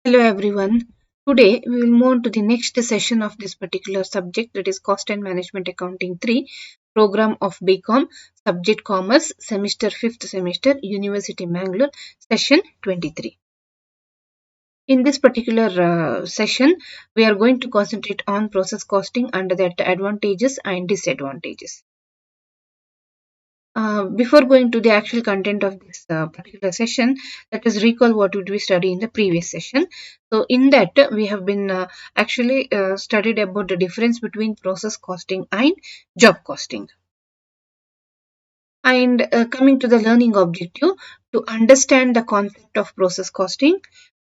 Hello everyone. Today we will move on to the next session of this particular subject, that is Cost and Management Accounting 3, program of BCom, subject Commerce, semester 5th semester, University Mangalore, session 23. In this particular session, we are going to concentrate on process costing under that advantages and disadvantages. Before going to the actual content of this particular session, let us recall what did we study in the previous session. So in that we have been actually studied about the difference between process costing and job costing. And coming to the learning objective, to understand the concept of process costing,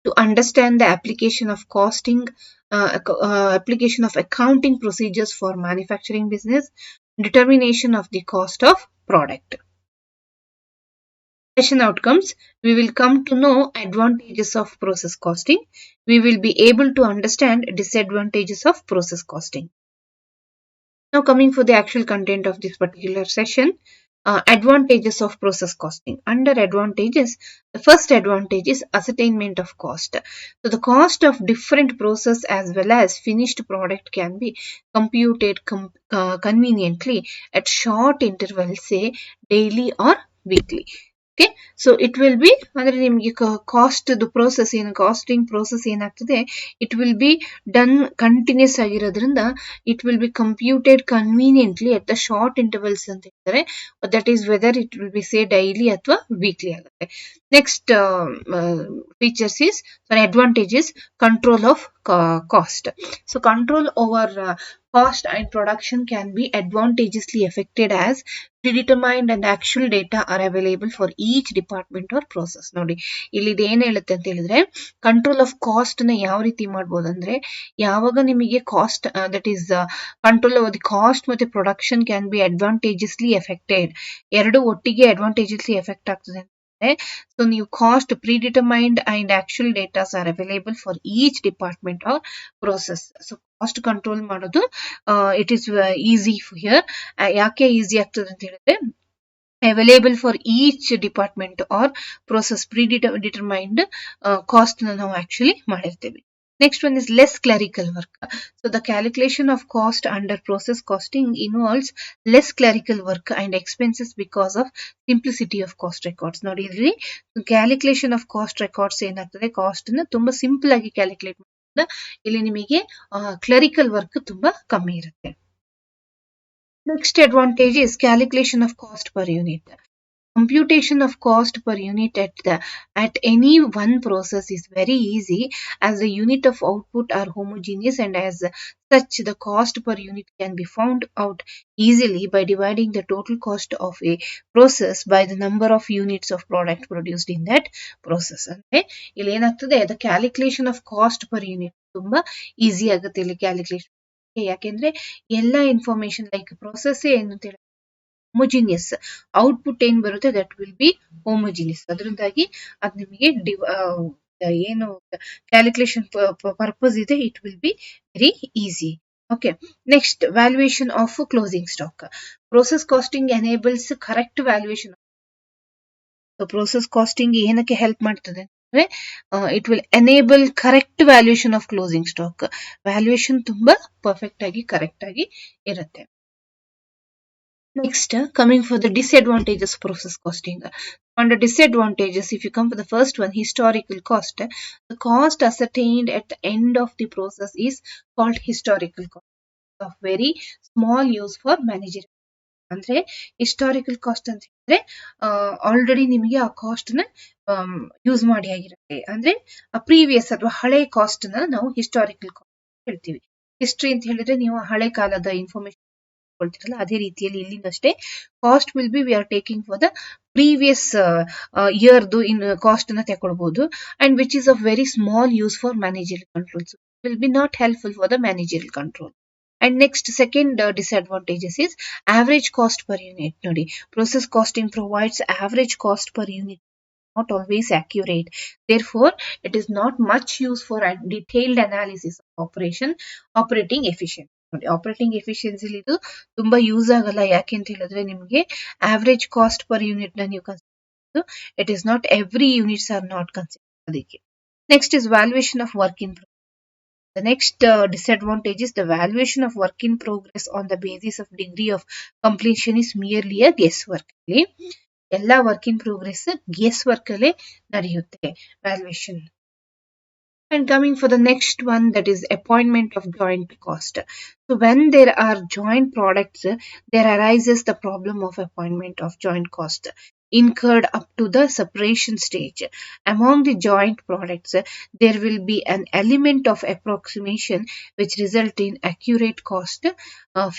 to understand the application of costing, application of accounting procedures for manufacturing business, determination of the cost of product. Session outcomes, we will come to know advantages of process costing. We will be able to understand disadvantages of process costing. Now coming for the actual content of this particular session, advantages of process costing. Under advantages, the first advantage is ascertainment of cost. So the cost of different process as well as finished product can be computed conveniently at short intervals, say daily or weekly. Okay, so it will be ಅಂದ್ರೆ ನಿಮಗೆ cost process ಏನು costing process ಏನಾಗ್ತದೆ, it will be done continuous ಆಗಿರೋದ್ರಿಂದ it will be computed conveniently at the short intervals ಅಂತ ಹೇಳ್ತಾರೆ. That is whether it will be say daily ಅಥವಾ weekly ಆಗುತ್ತೆ. Next features is advantage is control of cost. So control over cost and production can be advantageously affected as predetermined and actual data are available for each department or process. ನೋಡಿ ಇಲ್ಲಿ ಏನು ಹೇಳುತ್ತೆ ಅಂತ ಹೇಳಿದ್ರೆ, control of cost ನ ಯಾವ ರೀತಿ ಮಾಡ್ಬೋದು ಅಂದ್ರೆ, ಯಾವಾಗ ನಿಮಗೆ cost that is control over the cost ಮತ್ತೆ ಪ್ರೊಡಕ್ಷನ್ ಕ್ಯಾನ್ ಬಿ ಅಡ್ವಾಂಟೇಜಸ್ಲಿ ಎಫೆಕ್ಟೆಡ್, ಎರಡು ಒಟ್ಟಿಗೆ ಅಡ್ವಾಂಟೇಜಸ್ಲಿ ಎಫೆಕ್ಟ್ ಆಗ್ತದೆ. So new cost predetermined and actual data are available for each department or process. So cost control ಮಾಡೋದು it is easy here. ಯಾಕೆ easy ಆಗ್ತದೆ ಅಂತ ಹೇಳಿದ್ರೆ, available for each department or process predetermined cost ನಾವು actually ಮಾಡಿರ್ತೇವೆ. Next one is less clerical work. So the calculation of cost under process costing involves less clerical work and expenses because of simplicity of cost records. ನೋಡಿ ಇಲ್ಲಿ calculation of cost records ಏನಾಗ್ತದೆ, cost ನ ತುಂಬಾ simple ಆಗಿ calculate ಮಾಡೋದ್ರಿಂದ ಇಲ್ಲಿ ನಿಮಗೆ clerical work ತುಂಬಾ ಕಮ್ಮಿ ಇರುತ್ತೆ. Next advantage is calculation of cost per unit. Computation of cost per unit at any one process is very easy as the unit of output are homogeneous, and as such the cost per unit can be found out easily by dividing the total cost of a process by the number of units of product produced in that process. ಅಂದ್ರೆ ಇಲ್ಲಿ ಏನಾಗ್ತದೆ, the calculation of cost per unit ತುಂಬಾ easy ಆಗುತ್ತೆ ಇಲ್ಲಿ calculation. ಯಾಕೆಂದ್ರೆ ಎಲ್ಲ information like process ಏನು ಅಂತ ಹೇಳಿದ್ರೆ ಹೋಮೋಜಿನಿಯಸ್, ಔಟ್ಪುಟ್ ಏನ್ ಬರುತ್ತೆ ದಟ್ ವಿಲ್ ಬಿ ಹೋಮೋಜಿನಿಯಸ್. ಅದರಿಂದಾಗಿ ಅದು ನಿಮಗೆ ಏನು ಕ್ಯಾಲ್ಕುಲೇಷನ್ ಪರ್ಪಸ್ ಇದೆ, it will be very easy. Okay, next valuation of closing stock. Process costing enables correct valuation. Process costing ಏನಕ್ಕೆ ಹೆಲ್ಪ್ ಮಾಡ್ತದೆ ಅಂದ್ರೆ, it will enable correct valuation of closing stock. Valuation ತುಂಬಾ perfect ಆಗಿ correct ಆಗಿ ಇರುತ್ತೆ. Next, coming for the disadvantages of process costing. Under disadvantages, if you come for the first one, historical cost. The cost ascertained at the end of the process is called historical cost, of very small use for managerial. ಅಂದ್ರೆ historical cost ಅಂತ ಹೇಳಿದ್ರೆ already ನಿಮಗೆ ಆ cost ನ use ಮಾಡಿ ಆಗಿರುತ್ತೆ. ಅಂದ್ರೆ previous ಅಥವಾ ಹಳೆ ಕಾಸ್ಟ್ ನ ನಾವು ಹಿಸ್ಟಾರಿಕಲ್ ಕಾಸ್ಟ್ ಹೇಳ್ತೀವಿ. ಹಿಸ್ಟ್ರಿ ಅಂತ ಹೇಳಿದ್ರೆ ನೀವು ಹಳೆ ಕಾಲದ ಇನ್ಫಾರ್ಮೇಶನ್ ಕೊಳ್ತಿರಲ್ಲ, ಅದೇ ರೀತಿಯಲ್ಲಿ ಇಲ್ಲಿಂದಷ್ಟೇ cost will be we are taking for the previous ಇಯರ್ದು ಇನ್ ಕಾಸ್ಟ್ ನ ತಗೊಳ್ಬಹುದು, and which is of very small use for managerial controls, will be not helpful for the managerial control. And next, second disadvantages is average cost per unit. Nodi, process costing provides average cost per unit, not always accurate. Therefore, it is not much use for a detailed analysis of operating efficiency. Operating efficiency ಇದು ತುಂಬಾ use ಆಗಲ್ಲ. ಯಾಕೆ ಅಂತ ಹೇಳಿದ್ರೆ ನಿಮಗೆ average cost per unit ನ ನೀವು consider, it is not every units are not consider ಅದಕ್ಕೆ. Next is valuation of work in progress. The next disadvantage is the valuation of work in progress on the basis of degree of completion is merely a guesswork. ಎಲ್ಲ work in progress guess work ಅಲ್ಲೇ ನಡೆಯುತ್ತೆ valuation. And coming for the next one, that is appointment of joint cost. So when there are joint products, there arises the problem of appointment of joint cost incurred up to the separation stage. Among the joint products, there will be an element of approximation which result in accurate cost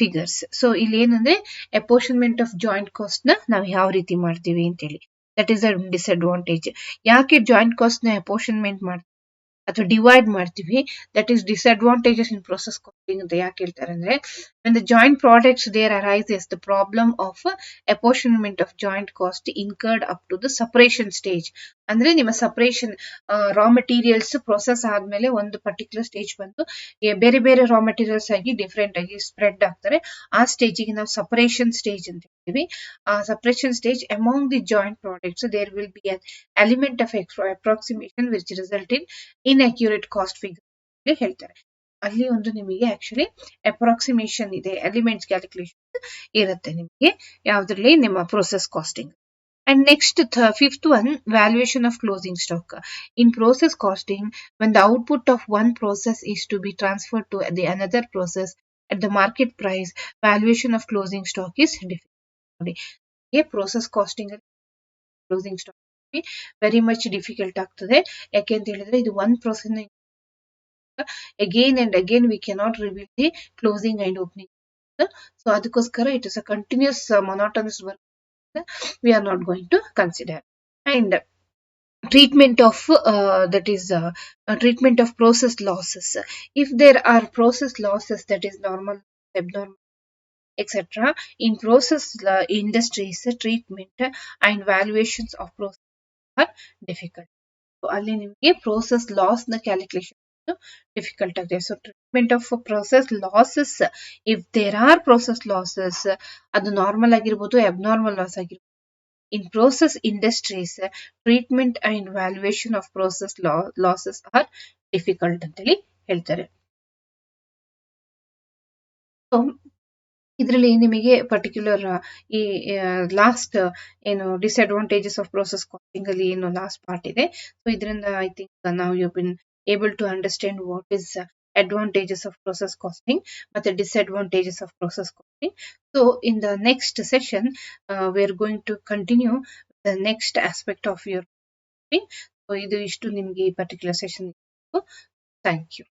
figures. So ಇಲ್ಲಿ ಏನಂದ್ರೆ apportionment of joint cost ನ ನಾವು ಯಾವ ರೀತಿ ಮಾಡ್ತೀವಿ ಅಂತ ಹೇಳಿ, that is a disadvantage. ಯಾಕೆ joint cost ನ apportionment ಮಾಡ್ತೀವಿ ಅಥವಾ ಡಿವೈಡ್ ಮಾಡ್ತೀವಿ, that is disadvantages in process costing ಅಂತ ಯಾಕೆ ಹೇಳ್ತಾರೆ ಅಂದ್ರೆ, when the joint products there arises the problem of apportionment of joint cost incurred up to the separation stage. ಅಂದ್ರೆ ನಿಮ್ಮ ಸಪರೇಷನ್ ರಾ ಮೆಟೀರಿಯಲ್ಸ್ ಪ್ರೊಸೆಸ್ ಆದ್ಮೇಲೆ ಒಂದು ಪರ್ಟಿಕ್ಯುಲರ್ ಸ್ಟೇಜ್ ಬಂದು ಬೇರೆ ಬೇರೆ ರಾ ಮೆಟೀರಿಯಲ್ಸ್ ಆಗಿ ಡಿಫ್ರೆಂಟ್ ಆಗಿ ಸ್ಪ್ರೆಡ್ ಆಗ್ತಾರೆ. ಆ ಸ್ಟೇಜಿಗೆ ನಾವು ಸಪರೇಷನ್ ಸ್ಟೇಜ್ ಅಂತ ಹೇಳ್ತೀವಿ. ಆ separation stage among the joint products there will be an element of approximation which result in inaccurate cost figure ಹೇಳ್ತಾರೆ. ಅಲ್ಲಿ ಒಂದು ನಿಮಗೆ ಆಕ್ಚುಲಿ ಅಪ್ರಾಕ್ಸಿಮೇಷನ್ ಇದೆ, ಎಲಿಮೆಂಟ್ಸ್ ಕ್ಯಾಲ್ಕುಲೇಷನ್ ಇರುತ್ತೆ ನಿಮಗೆ ಯಾವ್ದ್ರಲ್ಲಿ ನಿಮ್ಮ process costing. And next, fifth one, valuation of closing stock. In process costing, when the output of one process is to be transferred to the another process at the market price, valuation of closing stock is difficult. A process costing closing stock very much difficult ಆಗ್ತದೆ. ಯಾಕೆ ಅಂತ ಹೇಳಿದ್ರೆ ಇದು one process again and again we cannot reveal the closing and opening. So ಅದಕ್ಕೋಸ್ಕರ it is a continuous monotonous work we are not going to consider. And treatment of treatment of process losses. If there are process losses, that is normal, abnormal, etc. in process industries, treatment and valuations of process are difficult. So ಅಲ್ಲಿ ನಿಮಗೆ process loss ನ calculation difficult ಆಗಿದೆ. So treatment of process losses, if there are process losses, ಅದು normal ಆಗಿರ್ಬೋದು, abnormal loss ಆಗಿರ್ಬೋದು. In process industries, treatment and valuation of process losses are difficult ಅಂತೇಳಿ ಹೇಳ್ತಾರೆ. So ಇದರಲ್ಲಿ ನಿಮಗೆ ಪರ್ಟಿಕ್ಯುಲರ್ ಈ ಲಾಸ್ಟ್ ಏನು ಡಿಸ್ಅಡ್ವಾಂಟೇಜಸ್ ಆಫ್ ಪ್ರೊಸೆಸ್ ಕಾಸ್ಟಿಂಗ್ ಅಲ್ಲಿ ಏನು ಲಾಸ್ಟ್ ಪಾರ್ಟ್ ಇದೆ. ಸೊ ಇದರಿಂದ ಐ ಥಿಂಕ್ ನಾವು you been able to understand what is advantages of process costing ಮತ್ತು disadvantages of process costing. So in the next session we are going to continue the next aspect of your costing. So ಇದು ಇಷ್ಟು ನಿಮಗೆ ಈ particular session. Thank you.